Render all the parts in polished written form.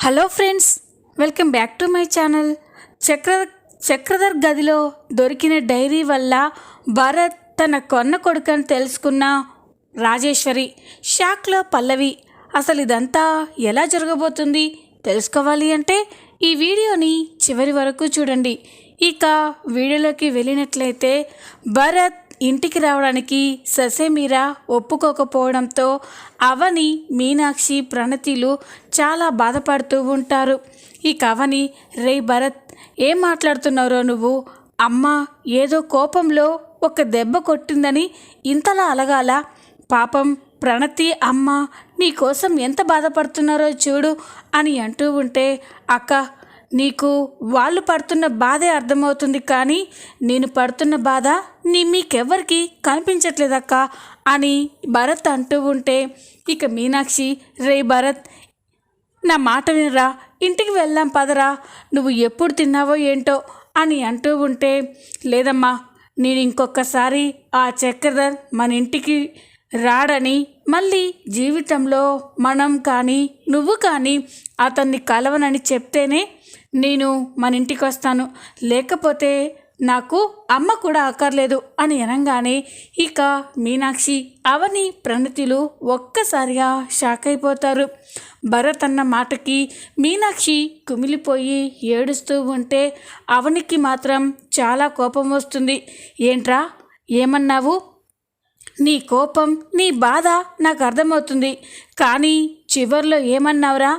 Hello friends, welcome back to my channel. Chakradhar గదిలో దొరికిన dairy వల్ల భరత్ తన కొన్న కొడుకని తెలుసుకున్న రాజేశ్వరి షాక్లో పల్లవి. అసలు ఇదంతా ఎలా జరగబోతుంది తెలుసుకోవాలి అంటే ఈ వీడియోని చివరి వరకు చూడండి. ఇక వీడియోలోకి వెళ్ళినట్లయితే భరత్ ఇంటికి రావడానికి ససేమీరా ఒప్పుకోకపోవడంతో అవని, మీనాక్షి, ప్రణతిలు చాలా బాధపడుతూ ఉంటారు. ఇక అవని, రే భరత్, ఏం మాట్లాడుతున్నారో నువ్వు? అమ్మ ఏదో కోపంలో ఒక దెబ్బ కొట్టిందని ఇంతలా అలగాల? పాపం ప్రణతి అమ్మ నీకోసం ఎంత బాధపడుతున్నారో చూడు అని అంటూ ఉంటే, అక్క నీకు వాళ్ళు పడుతున్న బాధే అర్థమవుతుంది, కానీ నేను పడుతున్న బాధ మీకెవ్వరికి కనిపించట్లేదక్క అని భరత్ అంటూ ఉంటే, ఇక మీనాక్షి, రే భరత్, నా మాట వినరా, ఇంటికి వెళ్దాం పదరా, నువ్వు ఎప్పుడు తిన్నావో ఏంటో అని అంటూ ఉంటే, లేదమ్మా, నేను ఇంకొకసారి ఆ చక్రధర్ మన ఇంటికి రాడని, మళ్ళీ జీవితంలో మనం కానీ నువ్వు కానీ అతన్ని కలవనని చెప్తేనే నేను మన ఇంటికి వస్తాను, లేకపోతే నాకు అమ్మ కూడా అక్కర్లేదు అని అనగానే ఇక మీనాక్షి, అవని, ప్రణతిలు ఒక్కసారిగా షాక్ అయిపోతారు. భరత్ అన్న మాటకి మీనాక్షి కుమిలిపోయి ఏడుస్తూ ఉంటే అవనికి మాత్రం చాలా కోపం వస్తుంది. ఏంట్రా, ఏమన్నావు? నీ కోపం, నీ బాధ నాకు అర్థమవుతుంది, కానీ చివర్లో ఏమన్నావురా?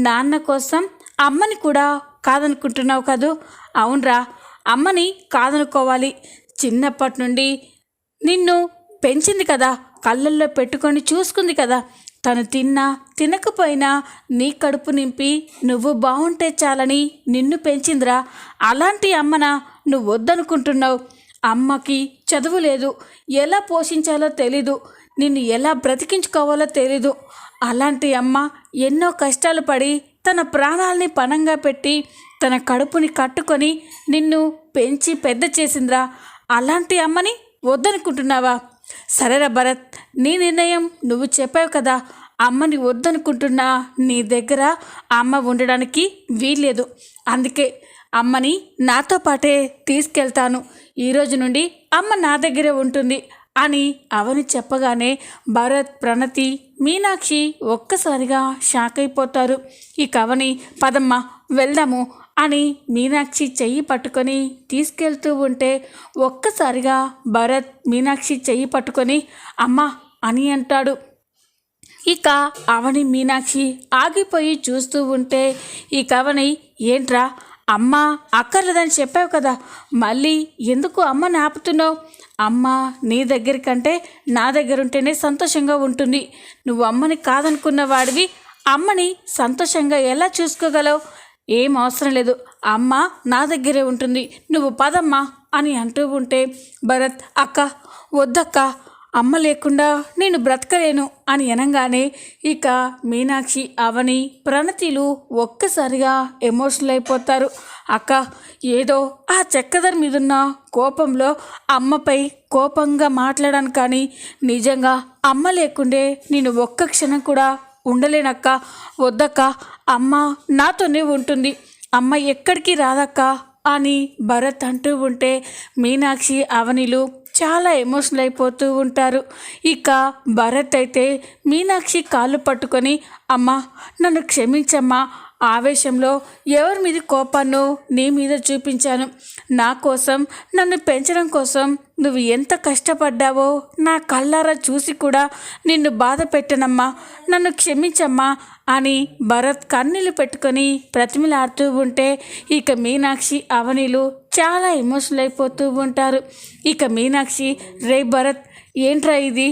నాన్న కోసం అమ్మని కూడా కాదనుకుంటున్నావు కదూ? అవునరా, అమ్మని కాదనుకోవాలి. చిన్నప్పటి నుండి నిన్ను పెంచింది కదా, కళ్ళల్లో పెట్టుకొని చూసుకుంది కదా, తను తిన్నా తినకపోయినా నీ కడుపు నింపి నువ్వు బాగుంటే చాలని నిన్ను పెంచిందిరా. అలాంటి అమ్మన నువ్వు వద్దనుకుంటున్నావు. అమ్మకి చదువు లేదు, ఎలా పోషించాలో తెలీదు, నిన్ను ఎలా బ్రతికించుకోవాలో తెలీదు. అలాంటి అమ్మ ఎన్నో కష్టాలు పడి తన ప్రాణాలని పణంగా పెట్టి తన కడుపుని కట్టుకొని నిన్ను పెంచి పెద్ద చేసిందిరా. అలాంటి అమ్మని వద్దనుకుంటున్నావా? సరేరా భరత్, నీ నిర్ణయం నువ్వు చెప్పావు కదా. అమ్మని వద్దనుకుంటున్నా నీ దగ్గర అమ్మ ఉండడానికి వీల్లేదు. అందుకే అమ్మని నాతో పాటే తీసుకెళ్తాను. ఈరోజు నుండి అమ్మ నా దగ్గరే ఉంటుంది అని అవని చెప్పగానే భరత్, ప్రణతి, మీనాక్షి ఒక్కసారిగా షాక్ అయిపోతారు. ఇక అవని, పదమ్మ వెళ్దాము అని మీనాక్షి చెయ్యి పట్టుకొని తీసుకెళ్తూ ఉంటే ఒక్కసారిగా భరత్ మీనాక్షి చెయ్యి పట్టుకొని అమ్మ అని అంటాడు. ఇక అవని, మీనాక్షి ఆగిపోయి చూస్తూ ఉంటే ఇక అవని, ఏంట్రా, అమ్మ అక్కర్లేదని చెప్పావు కదా, మళ్ళీ ఎందుకు అమ్మని ఆపుతున్నావు? అమ్మ నీ దగ్గర కంటే నా దగ్గర ఉంటేనే సంతోషంగా ఉంటుంది. నువ్వు అమ్మని కాదనుకున్న వాడివి అమ్మని సంతోషంగా ఎలా చూసుకోగలవు? ఏం అవసరం లేదు, అమ్మ నా దగ్గరే ఉంటుంది, నువ్వు పదమ్మా అని అంటూ ఉంటే భరత్, అక్క వద్దక్క, అమ్మ లేకుండా నేను బ్రతకలేను అని అనగానే ఇక మీనాక్షి, అవని, ప్రణతిలు ఒక్కసారిగా ఎమోషనల్ అయిపోతారు. అక్క ఏదో ఆ చక్రధర్ మీదున్న కోపంలో అమ్మపై కోపంగా మాట్లాడాను, కానీ నిజంగా అమ్మ లేకుండే నేను ఒక్క క్షణం కూడా ఉండలేనక్క. వద్దక్క, అమ్మ నాతోనే ఉంటుంది, అమ్మ ఎక్కడికి రాదక్క అని భరత్ అంటూ ఉంటే మీనాక్షి, అవనిలు చాలా ఎమోషనల్ అయిపోతూ ఉంటారు. ఇక భరత్ అయితే మీనాక్షి కాళ్ళు పట్టుకొని, అమ్మ నన్ను క్షమించమ్మా, ఆవేశంలో ఎవరి మీద కోపాన్నో నీ మీద చూపించాను. నా కోసం, నన్ను పెంచడం కోసం నువ్వు ఎంత కష్టపడ్డావో నా కళ్ళారా చూసి కూడా నిన్ను బాధ పెట్టనమ్మా, నన్ను క్షమించమ్మా అని భరత్ కన్నీళ్ళు పెట్టుకొని ప్రతిమలాడుతూ ఉంటే ఇక మీనాక్షి, అవనిలు చాలా ఎమోషనల్ అయిపోతూ ఉంటారు. ఇక మీనాక్షి, రే భరత్, ఏంట్రా ఇది,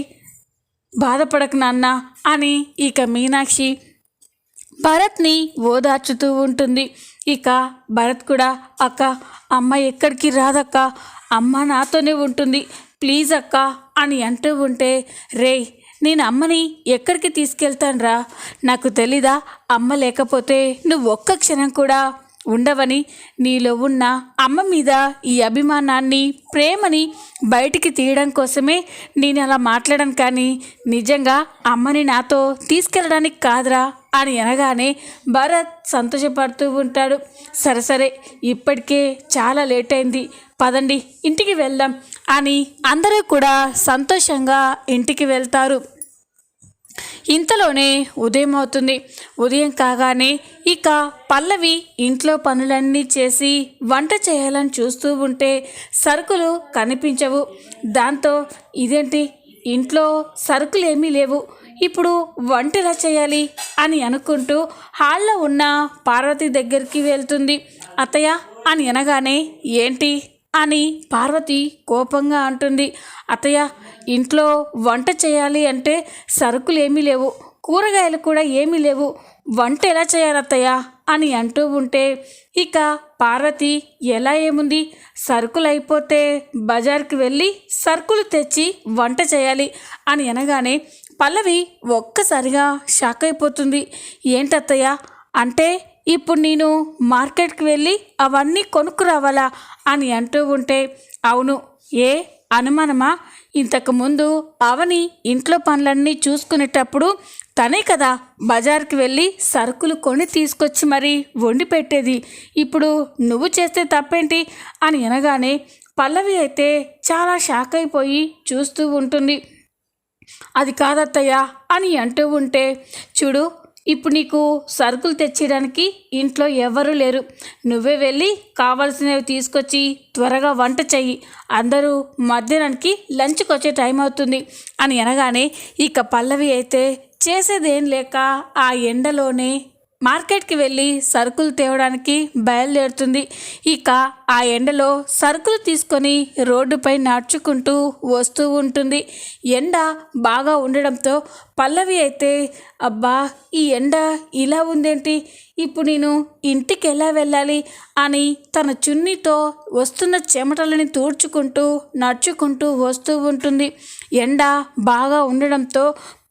బాధపడకు నాన్న అని ఇక మీనాక్షి భరత్ని ఓదార్చుతూ ఉంటుంది. ఇక భరత్ కూడా, అక్క అమ్మ ఎక్కడికి రాదక్క, అమ్మ నాతోనే ఉంటుంది, ప్లీజ్ అక్క అని అంటూ ఉంటే, రే నేను అమ్మని ఎక్కడికి తీసుకెళ్తానురా? నాకు తెలీదా అమ్మ లేకపోతే నువ్వు ఒక్క క్షణం కూడా ఉండవని? నీలో ఉన్న అమ్మ మీద ఈ అభిమానాన్ని, ప్రేమని బయటికి తీయడం కోసమే నేను అలా మాట్లాడాను, కానీ నిజంగా అమ్మని నాతో తీసుకెళ్ళడానికి కాదురా అని అనగానే భరత్ సంతోషపడుతూ ఉంటాడు. సరే సరే, ఇప్పటికే చాలా లేట్ అయింది, పదండి ఇంటికి వెళ్దాం అని అందరూ కూడా సంతోషంగా ఇంటికి వెళ్తారు. ఇంతలోనే ఉదయం అవుతుంది. ఉదయం కాగానే ఇక పల్లవి ఇంట్లో పనులన్నీ చేసి వంట చేయాలని చూస్తూ ఉంటే సరుకులు కనిపించవు. దాంతో ఇదేంటి, ఇంట్లో సరుకులు ఏమీ లేవు, ఇప్పుడు వంట ఎలా చేయాలి అని అనుకుంటూ హాల్లో ఉన్న పార్వతి దగ్గరికి వెళ్తుంది. అత్తయ్య అని అనగానే ఏంటి అని పార్వతి కోపంగా అంటుంది. అత్తయ్య, ఇంట్లో వంట చేయాలి అంటే సరుకులు ఏమీ లేవు, కూరగాయలు కూడా ఏమీ లేవు, వంట ఎలా చేయాలి అత్తయ్య అని అంటూ ఉంటే ఇక పార్వతి ఎలా ఏముంది, సరుకులు అయిపోతే బజార్కి వెళ్ళి సరుకులు తెచ్చి వంట చేయాలి అని అనగానే పల్లవి ఒక్కసారిగా షాక్ అయిపోతుంది. ఏంటత్తయ్య అంటే ఇప్పుడు నేను మార్కెట్కి వెళ్ళి అవన్నీ కొనుక్కురావాలా అని అంటూ ఉంటే అవును, ఏ అనుమానమా, ఇంతకుముందు అవని ఇంట్లో పనులన్నీ చూసుకునేటప్పుడు తనే కదా బజార్కి వెళ్ళి సరుకులు కొని తీసుకొచ్చి మరీ వండి పెట్టేది, ఇప్పుడు నువ్వు చేస్తే తప్పేంటి అని అనగానే పల్లవి అయితే చాలా షాక్ అయిపోయి చూస్తూ ఉంటుంది. అది కాదత్తయ్య అని అంటూ ఉంటే చూడు, ఇప్పుడు నీకు సరుకులు తెచ్చడానికి ఇంట్లో ఎవరూ లేరు, నువ్వే వెళ్ళి కావాల్సినవి తీసుకొచ్చి త్వరగా వంట చెయ్యి, అందరూ మధ్యాహ్నానికి లంచ్కి వచ్చే టైం అవుతుంది అని అనగానే ఇక పల్లవి అయితే చేసేదేం లేక ఆ ఎండలోనే మార్కెట్కి వెళ్ళి సరుకులు తేవడానికి బయలుదేరుతుంది. ఇక ఆ ఎండలో సరుకులు తీసుకొని రోడ్డుపై నడుచుకుంటూ వస్తూ ఉంటుంది. ఎండ బాగా ఉండడంతో పల్లవి అయితే అబ్బా, ఈ ఎండ ఇలా ఉందేంటి, ఇప్పుడు నేను ఇంటికి ఎలా వెళ్ళాలి అని తన చున్నీతో వస్తున్న చెమటలని తూడ్చుకుంటూ నడుచుకుంటూ వస్తూ ఉంటుంది. ఎండ బాగా ఉండడంతో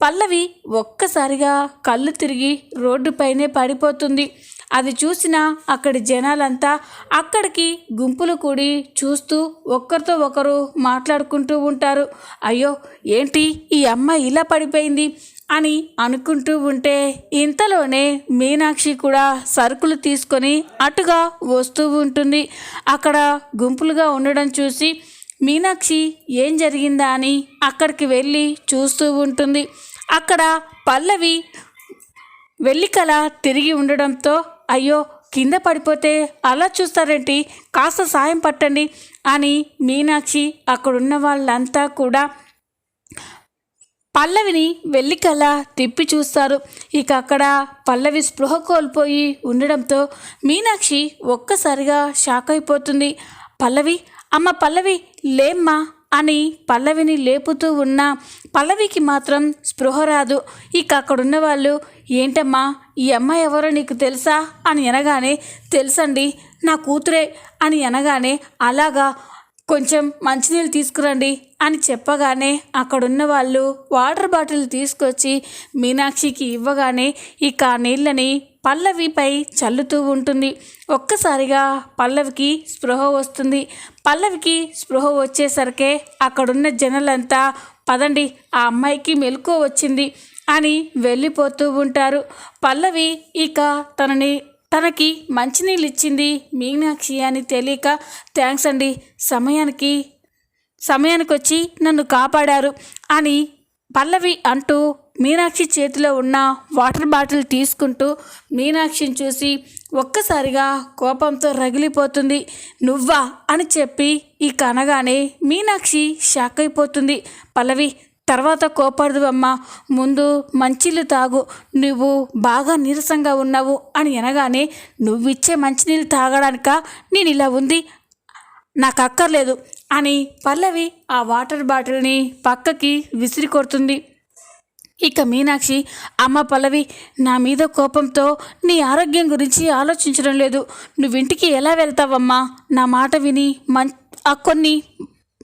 పల్లవి ఒక్కసారిగా కళ్ళు తిరిగి రోడ్డుపైనే పడిపోతుంది. అది చూసిన అక్కడి జనాలంతా అక్కడికి గుంపులు కూడి చూస్తూ ఒక్కరితో ఒకరు మాట్లాడుకుంటూ ఉంటారు. అయ్యో, ఏంటి ఈ అమ్మాయి ఇలా పడిపోయింది అని అనుకుంటూ ఉంటే ఇంతలోనే మీనాక్షి కూడా సరుకులు తీసుకొని అటుగా వస్తూ ఉంటుంది. అక్కడ గుంపులుగా ఉండడం చూసి మీనాక్షి ఏం జరిగిందా అని అక్కడికి వెళ్ళి చూస్తూ ఉంటుంది. అక్కడ పల్లవి వెల్లికల తిరిగి ఉండడంతో అయ్యో, కింద పడిపోతే అలా చూస్తారేంటి, కాస్త సాయం పట్టండి అని మీనాక్షి అక్కడున్న వాళ్ళంతా కూడా పల్లవిని వెల్లికల తిప్పి చూస్తారు. ఇక అక్కడ పల్లవి స్పృహ కోల్పోయి ఉండడంతో మీనాక్షి ఒక్కసారిగా షాక్ అయిపోతుంది. పల్లవి, అమ్మ పల్లవి, లేమ్మా అని పల్లవిని లేపుతూ ఉన్న పల్లవికి మాత్రం స్పృహ రాదు. ఇక అక్కడున్న వాళ్ళు ఏంటమ్మా, ఈ అమ్మాయి ఎవరో నీకు తెలుసా అని అనగానే తెలుసండి, నా కూతురే అని అనగానే అలాగా, కొంచెం మంచినీళ్ళు తీసుకురండి అని చెప్పగానే అక్కడున్న వాళ్ళు వాటర్ బాటిల్ తీసుకొచ్చి మీనాక్షికి ఇవ్వగానే ఇక ఆ నీళ్ళని పల్లవిపై చల్లుతూ ఉంటుంది. ఒక్కసారిగా పల్లవికి స్పృహ వస్తుంది. పల్లవికి స్పృహ వచ్చేసరికే అక్కడున్న జనాలంతా పదండి, ఆ అమ్మాయికి మెలకువ వచ్చింది అని వెళ్ళిపోతూ ఉంటారు. పల్లవి ఇక తనకి మంచినీళ్ళు ఇచ్చింది మీనాక్షి అని తెలియక థ్యాంక్స్ అండి, సమయానికి వచ్చి నన్ను కాపాడారు అని పల్లవి అంటూ మీనాక్షి చేతిలో ఉన్న వాటర్ బాటిల్ తీసుకుంటూ మీనాక్షిని చూసి ఒక్కసారిగా కోపంతో రగిలిపోతుంది. నువ్వా అని చెప్పి ఇక అనగానే మీనాక్షి షాక్ అయిపోతుంది. పల్లవి, తర్వాత కోపడదు అమ్మా, ముందు మంచినీళ్ళు తాగు, నువ్వు బాగా నీరసంగా ఉన్నావు అని అనగానే నువ్విచ్చే మంచినీళ్ళు తాగడానిక నేను ఇలా ఉంది, నాకు అక్కర్లేదు అని పల్లవి ఆ వాటర్ బాటిల్ని పక్కకి విసిరి కొడుతుంది. ఇక మీనాక్షి, అమ్మ పల్లవి, నా మీద కోపంతో నీ ఆరోగ్యం గురించి ఆలోచించడం లేదు, నువ్వింటికి ఎలా వెళ్తావమ్మా, నా మాట విని కొన్ని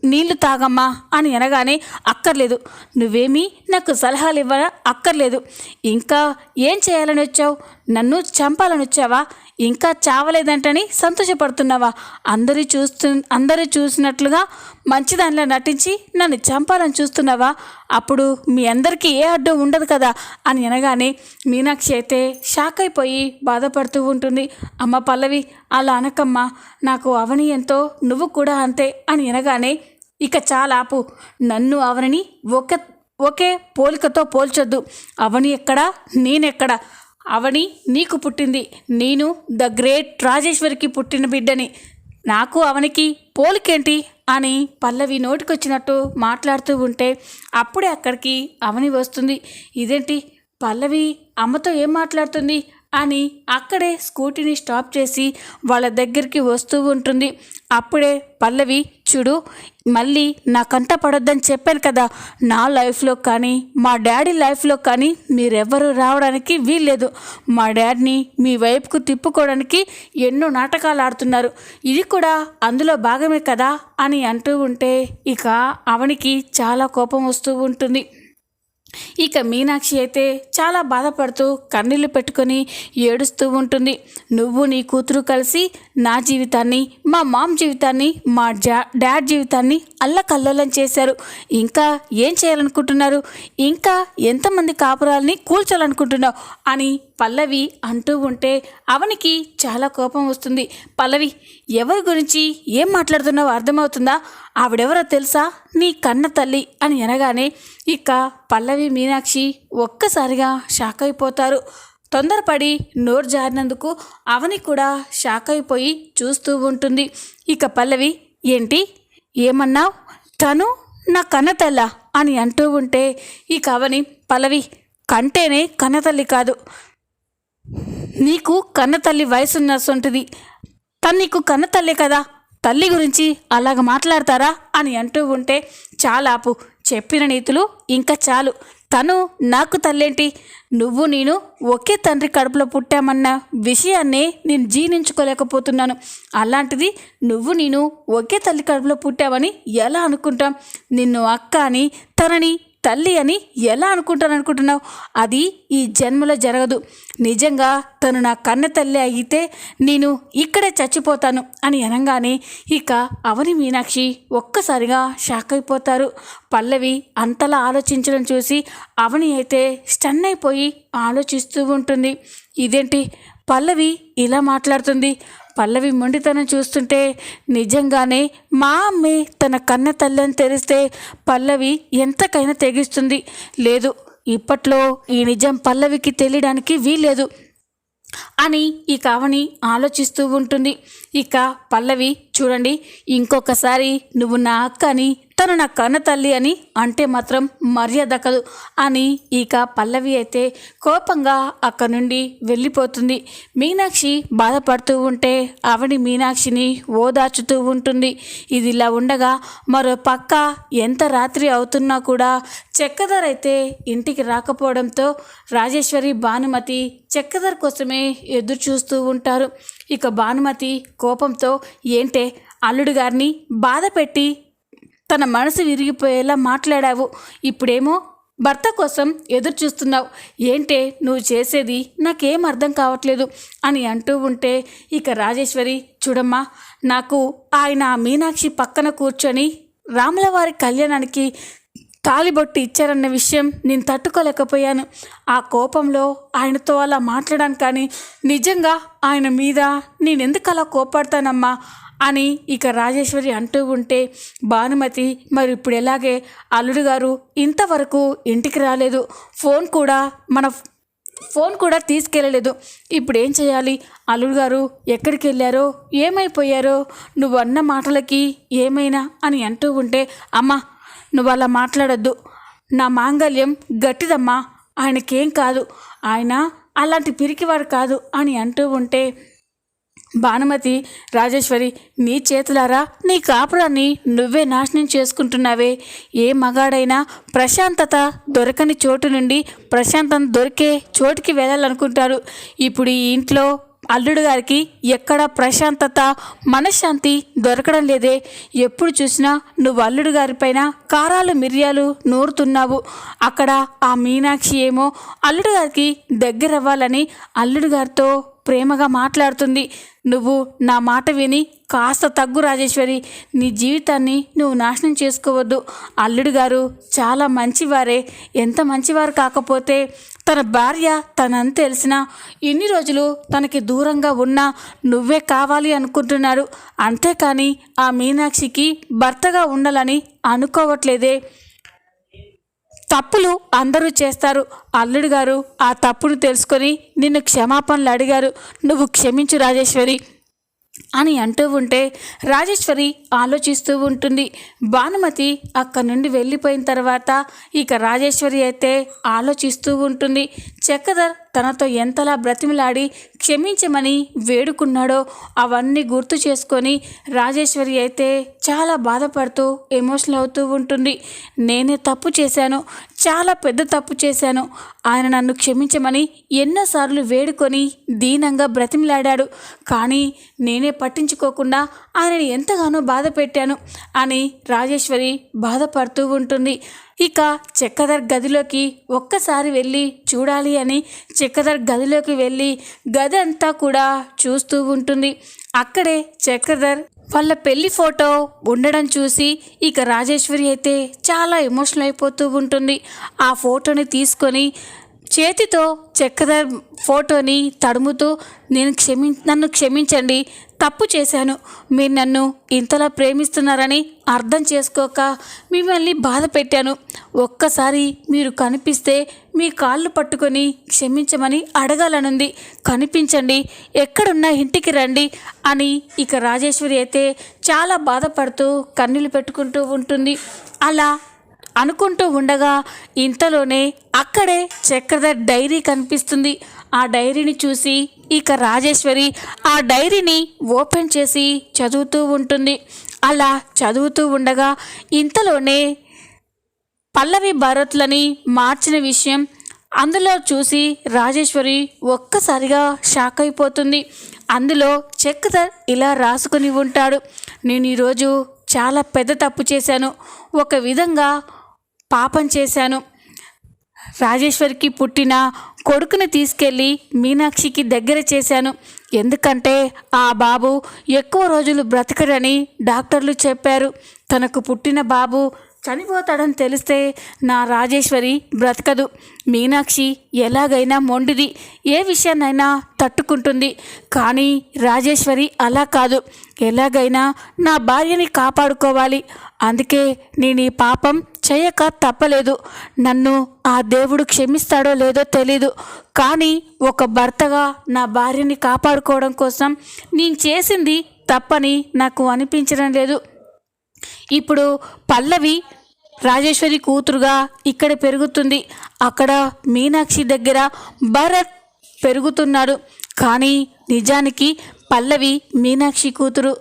నీళ్లు తాగమ్మా అని అనగానే అక్కర్లేదు, నువ్వేమీ నాకు సలహాలు అక్కర్లేదు, ఇంకా ఏం చేయాలని వచ్చావు, నన్ను చంపాలని వచ్చావా, ఇంకా చావలేదంటని సంతోషపడుతున్నావా? అందరూ చూసినట్లుగా మంచిదానిలా నటించి నన్ను చంపాలని చూస్తున్నావా? అప్పుడు మీ అందరికీ ఏ అడ్డు ఉండదు కదా అని అనగానే మీనాక్షి అయితే షాక్ అయిపోయి బాధపడుతూ ఉంటుంది. అమ్మ పల్లవి, అలా అనకమ్మా, నాకు అవని ఎంతో నువ్వు కూడా అంతే అని అనగానే ఇక చాలా ఆపు. నన్ను అవని ఒకే పోలికతో పోల్చొద్దు. అవని ఎక్కడా, నేనెక్కడా? అవని నీకు పుట్టింది, నేను ద గ్రేట్ రాజేశ్వరికి పుట్టిన బిడ్డని. నాకు అవనికి పోలికేంటి అని పల్లవి నోటికొచ్చినట్టు మాట్లాడుతూ ఉంటే అప్పుడే అక్కడికి అవని వస్తుంది. ఇదేంటి పల్లవి అమ్మతో ఏం మాట్లాడుతుంది అని అక్కడే స్కూటీని స్టాప్ చేసి వాళ్ళ దగ్గరికి వస్తూ ఉంటుంది. అప్పుడే పల్లవి, చూడు, మళ్ళీ నా కంట పడొద్దని చెప్పాను కదా. నా లైఫ్లో కానీ మా డాడీ లైఫ్లో కానీ మీరెవ్వరూ రావడానికి వీల్లేదు. మా డాడీని మీ వైపుకు తిప్పుకోవడానికి ఎన్నో నాటకాలు ఆడుతున్నారు, ఇది కూడా అందులో భాగమే కదా అని అంటూ ఉంటే ఇక అవనికి చాలా కోపం వస్తూ ఉంటుంది. ఇక మీనాక్షి అయితే చాలా బాధపడుతూ కన్నీళ్లు పెట్టుకొని ఏడుస్తూ ఉంటుంది. నువ్వు నీ కూతురు కలిసి నా జీవితాన్ని, మా మామ్ జీవితాన్ని, మా డాడ్ జీవితాన్ని అల్లకల్లోలం చేశారు. ఇంకా ఏం చేయాలనుకుంటున్నారు? ఇంకా ఎంతమంది కాపురాలని కూల్చాలనుకుంటున్నావు అని పల్లవి అంటూ ఉంటే అవనికి చాలా కోపం వస్తుంది. పల్లవి, ఎవరి గురించి ఏం మాట్లాడుతున్నావో అర్థమవుతుందా? ఆవిడెవరో తెలుసా? నీ కన్న తల్లి అని అనగానే ఇక పల్లవి మీనాక్షి ఒక్కసారిగా షాక్ అయిపోతారు. తొందరపడి నోరు జారినందుకు అవని కూడా షాక్ అయిపోయి చూస్తూ ఉంటుంది. ఇక పల్లవి, ఏంటి ఏమన్నావు? తను నా కన్నతల్ల అని అంటూ ఉంటే ఇక అవని, పల్లవి, కంటేనే కన్నతల్లి కాదు, నీకు కన్నతల్లి వయసున్నసొంటిది, తను నీకు కన్నతల్లే కదా, తల్లి గురించి అలాగ మాట్లాడతారా అని అంటూ ఉంటే చాలా ఆపు, చెప్పిన నీతులు ఇంకా చాలు. తను నాకు తల్లేంటి? నువ్వు నేను ఒకే తండ్రి కడుపులో పుట్టామన్న విషయాన్నే నేను జీర్ణించుకోలేకపోతున్నాను. అలాంటిది నువ్వు నేను ఒకే తల్లి కడుపులో పుట్టావని ఎలా అనుకుంటాం? నిన్ను అక్క అని, తనని తల్లి అని ఎలా అనుకుంటున్నావు? అది ఈ జన్మలో జరగదు. నిజంగా తను నా కన్న తల్లి అయితే నేను ఇక్కడే చచ్చిపోతాను అని అనగానే ఇక అవని మీనాక్షి ఒక్కసారిగా షాక్ అయిపోతారు. పల్లవి అంతలా ఆలోచించడం చూసి అవని అయితే స్టన్ అయిపోయి ఆలోచిస్తూ ఉంటుంది. ఇదేంటి పల్లవి ఇలా మాట్లాడుతుంది? పల్లవి మొండితనం చూస్తుంటే నిజంగానే మా అమ్మే తన కన్న తల్లని తెలిస్తే పల్లవి ఎంతకైనా తెగిస్తుంది. లేదు, ఇప్పట్లో ఈ నిజం పల్లవికి తెలియడానికి వీల్లేదు అని ఇక అవని ఆలోచిస్తూ ఉంటుంది. ఇక పల్లవి, చూడండి, ఇంకొకసారి నువ్వు నా అక్క అని, తను నా కన్న తల్లి అని అంటే మాత్రం మర్యాద దక్కదు అని ఇక పల్లవి అయితే కోపంగా అక్కడి నుండి వెళ్ళిపోతుంది. మీనాక్షి బాధపడుతూ ఉంటే అవని మీనాక్షిని ఓదార్చుతూ ఉంటుంది. ఇది ఇలా ఉండగా మరో పక్క ఎంత రాత్రి అవుతున్నా కూడా చక్రధర్ అయితే ఇంటికి రాకపోవడంతో రాజేశ్వరి, భానుమతి చక్రధర్ కోసమే ఎదురు చూస్తూ ఉంటారు. ఇక భానుమతి కోపంతో, ఏంటే అల్లుడు గారిని బాధ పెట్టి తన మనసు విరిగిపోయేలా మాట్లాడావు, ఇప్పుడేమో భర్త కోసం ఎదురు చూస్తున్నావు, ఏంటే నువ్వు చేసేది? నాకేం అర్థం కావట్లేదు అని అంటూ ఉంటే ఇక రాజేశ్వరి, చూడమ్మా, నాకు ఆయన మీనాక్షి పక్కన కూర్చొని రాములవారి కళ్యాణానికి తాళిబొట్టు ఇచ్చారన్న విషయం నేను తట్టుకోలేకపోయాను. ఆ కోపంలో ఆయనతో అలా మాట్లాడాను, కానీ నిజంగా ఆయన మీద నేనెందుకు అలా కోపడతానమ్మా అని ఇక రాజేశ్వరి అంటూ ఉంటే భానుమతి, మరి ఇప్పుడు ఎలాగే? అల్లుడు గారు ఇంతవరకు ఇంటికి రాలేదు, ఫోన్ కూడా తీసుకెళ్ళలేదు, ఇప్పుడు ఏం చేయాలి? అల్లుడు గారు ఎక్కడికి వెళ్ళారో, ఏమైపోయారో, నువ్వు అన్న మాటలకి ఏమైనా అని అంటూ ఉంటే, అమ్మా నువ్వు అలా మాట్లాడద్దు, నా మాంగళ్యం గట్టిదమ్మా, ఆయనకేం కాదు, ఆయన అలాంటి పిరికివాడు కాదు అని అంటూ ఉంటే భానుమతి, రాజేశ్వరి, నీ చేతులారా నీ కాపురాన్ని నువ్వే నాశనం చేసుకుంటున్నావే. ఏ మగాడైనా ప్రశాంతత దొరకని చోటు నుండి ప్రశాంతత దొరికే చోటుకి వెళ్ళాలనుకుంటారు. ఇప్పుడు ఈ ఇంట్లో అల్లుడు గారికి ఎక్కడ ప్రశాంతత, మనశ్శాంతి దొరకడం లేదే. ఎప్పుడు చూసినా నువ్వు అల్లుడు గారిపైన కారాలు మిరియాలు నూరుతున్నావు. అక్కడ ఆ మీనాక్షి ఏమో అల్లుడు గారికి దగ్గర అవ్వాలని అల్లుడు గారితో ప్రేమగా మాట్లాడుతుంది. నువ్వు నా మాట విని కాస్త తగ్గు రాజేశ్వరి. నీ జీవితాన్ని నువ్వు నాశనం చేసుకోవద్దు. అల్లుడు గారు చాలా మంచివారే. ఎంత మంచివారు కాకపోతే తన భార్య తనంత తెలిసినా ఇన్ని రోజులు తనకి దూరంగా ఉన్నా నువ్వే కావాలి అనుకుంటున్నాడు. అంతేకాని ఆ మీనాక్షికి భర్తగా ఉండాలని అనుకోవట్లేదే. తప్పులు అందరూ చేస్తారు. అల్లుడు గారు ఆ తప్పును తెలుసుకొని నిన్ను క్షమాపణలు అడిగారు. నువ్వు క్షమించు రాజేశ్వరి అని అంటూ ఉంటే రాజేశ్వరి ఆలోచిస్తూ ఉంటుంది. భానుమతి అక్కడి నుండి వెళ్ళిపోయిన తర్వాత ఇక రాజేశ్వరి అయితే ఆలోచిస్తూ ఉంటుంది. చక్రధర్ తనతో ఎంతలా బ్రతిమిలాడి క్షమించమని వేడుకున్నాడో అవన్నీ గుర్తు చేసుకొని రాజేశ్వరి అయితే చాలా బాధపడుతూ ఎమోషనల్ అవుతూ ఉంటుంది. నేనే తప్పు చేశాను, చాలా పెద్ద తప్పు చేశాను. ఆయన నన్ను క్షమించమని ఎన్నోసార్లు వేడుకొని దీనంగా బ్రతిమిలాడాడు. కానీ నేనే పట్టించుకోకుండా ఆయనని ఎంతగానో బాధ పెట్టాను అని రాజేశ్వరి బాధపడుతూ ఉంటుంది. ఇక చక్రధర్ గదిలోకి ఒక్కసారి వెళ్ళి చూడాలి అని చక్రధర్ గదిలోకి వెళ్ళి గది అంతా కూడా చూస్తూ ఉంటుంది. అక్కడే చక్రధర్ వాళ్ళ పెళ్లి ఫోటో ఉండడం చూసి ఇక రాజేశ్వరి అయితే చాలా ఎమోషనల్ అయిపోతూ ఉంటుంది. ఆ ఫోటోని తీసుకొని చేతితో చక్రధర్ ఫోటోని తడుముతూ నన్ను క్షమించండి, తప్పు చేశాను. మీరు నన్ను ఇంతలా ప్రేమిస్తున్నారని అర్థం చేసుకోక మిమ్మల్ని బాధ పెట్టాను. ఒక్కసారి మీరు కనిపిస్తే మీ కాళ్ళు పట్టుకొని క్షమించమని అడగాలనుంది. కనిపించండి, ఎక్కడున్నా ఇంటికి రండి అని ఇక రాజేశ్వరి అయితే చాలా బాధపడుతూ కన్నీళ్ళు పెట్టుకుంటూ ఉంటుంది. అలా అనుకుంటూ ఉండగా ఇంతలోనే అక్కడే చక్రధర్ డైరీ కనిపిస్తుంది. ఆ డైరీని చూసి ఇక రాజేశ్వరి ఆ డైరీని ఓపెన్ చేసి చదువుతూ ఉంటుంది. అలా చదువుతూ ఉండగా ఇంతలోనే పల్లవి భరత్లని మార్చిన విషయం అందులో చూసి రాజేశ్వరి ఒక్కసారిగా షాక్ అయిపోతుంది. అందులో చక్రధర్ ఇలా రాసుకుని ఉంటాడు. నేను ఈరోజు చాలా పెద్ద తప్పు చేశాను, ఒక విధంగా పాపం చేశాను. రాజేశ్వరికి పుట్టిన కొడుకుని తీసుకెళ్ళి మీనాక్షికి దగ్గర చేశాను. ఎందుకంటే ఆ బాబు ఎక్కువ రోజులు బ్రతకడని డాక్టర్లు చెప్పారు. తనకు పుట్టిన బాబు చనిపోతాడని తెలిస్తే నా రాజేశ్వరి బ్రతకదు. మీనాక్షి ఎలాగైనా మొండిది, ఏ విషయాన్నైనా తట్టుకుంటుంది. కానీ రాజేశ్వరి అలా కాదు. ఎలాగైనా నా భార్యని కాపాడుకోవాలి. అందుకే నేను ఈ పాపం చేయక తప్పలేదు. నన్ను ఆ దేవుడు క్షమిస్తాడో లేదో తెలీదు. కానీ ఒక భర్తగా నా భార్యని కాపాడుకోవడం కోసం నేను చేసింది తప్పని నాకు అనిపించడం లేదు. ఇప్పుడు పల్లవి రాజేశ్వరి కూతురుగా ఇక్కడ పెరుగుతుంది. అక్కడ మీనాక్షి దగ్గర భరత్ పెరుగుతున్నాడు. కానీ నిజానికి పల్లవి మీనాక్షి కూతురు,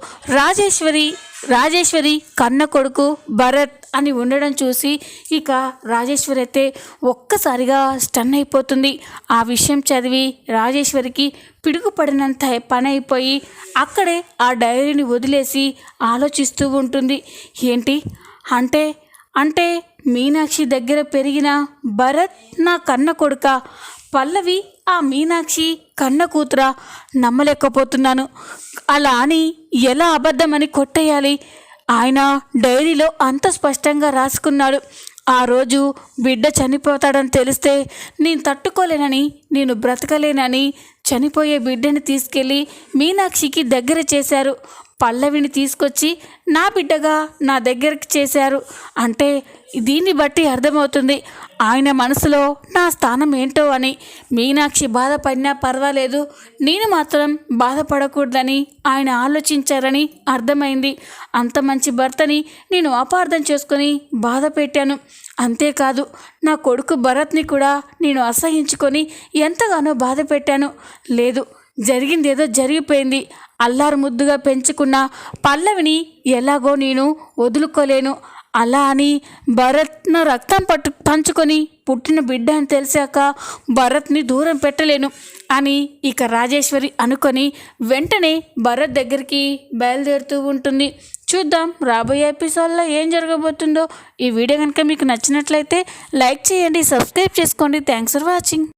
రాజేశ్వరి కన్న కొడుకు భరత్ అని ఉండడం చూసి ఇక రాజేశ్వరి అయితే ఒక్కసారిగా స్టన్ అయిపోతుంది. ఆ విషయం చదివి రాజేశ్వరికి పిడుగుపడినంత పని అయిపోయి అక్కడే ఆ డైరీని వదిలేసి ఆలోచిస్తూ ఉంటుంది. ఏంటి అంటే మీనాక్షి దగ్గర పెరిగిన భరత్ నా కన్న కొడుక, పల్లవి ఆ మీనాక్షి కన్న కూతురా? నమ్మలేకపోతున్నాను. అలా అని ఎలా అబద్ధమని కొట్టేయాలి? ఆయన డైరీలో అంత స్పష్టంగా రాసుకున్నాడు. ఆ రోజు బిడ్డ చనిపోతాడని తెలిస్తే నేను తట్టుకోలేనని, నేను బ్రతకలేనని చనిపోయే బిడ్డని తీసుకెళ్ళి మీనాక్షికి దగ్గర చేశారు. పల్లవిని తీసుకొచ్చి నా బిడ్డగా నా దగ్గరికి చేశారు. అంటే దీన్ని బట్టి అర్థమవుతుంది ఆయన మనసులో నా స్థానం ఏంటో అని. మీనాక్షి బాధపడినా పర్వాలేదు, నేను మాత్రం బాధపడకూడదని ఆయన ఆలోచించారని అర్థమైంది. అంత మంచి భర్తని నేను అపార్థం చేసుకొని బాధ పెట్టాను. అంతేకాదు నా కొడుకు భరత్ని కూడా నేను అసహించుకొని ఎంతగానో బాధ పెట్టాను. లేదు, జరిగిందేదో జరిగిపోయింది. అల్లారు ముద్దుగా పెంచుకున్న పల్లవిని ఎలాగో నేను వదులుకోలేను. అలా అని భరత్ను రక్తం పంచుకొని పుట్టిన బిడ్డ అని తెలిసాక భరత్ని దూరం పెట్టలేను అని ఇక రాజేశ్వరి అనుకొని వెంటనే భరత్ దగ్గరికి బయలుదేరుతూ ఉంటుంది. చూద్దాం రాబోయే ఎపిసోడ్లో ఏం జరగబోతుందో. ఈ వీడియో కనుక మీకు నచ్చినట్లయితే లైక్ చేయండి, సబ్స్క్రైబ్ చేసుకోండి. Thanks for watching.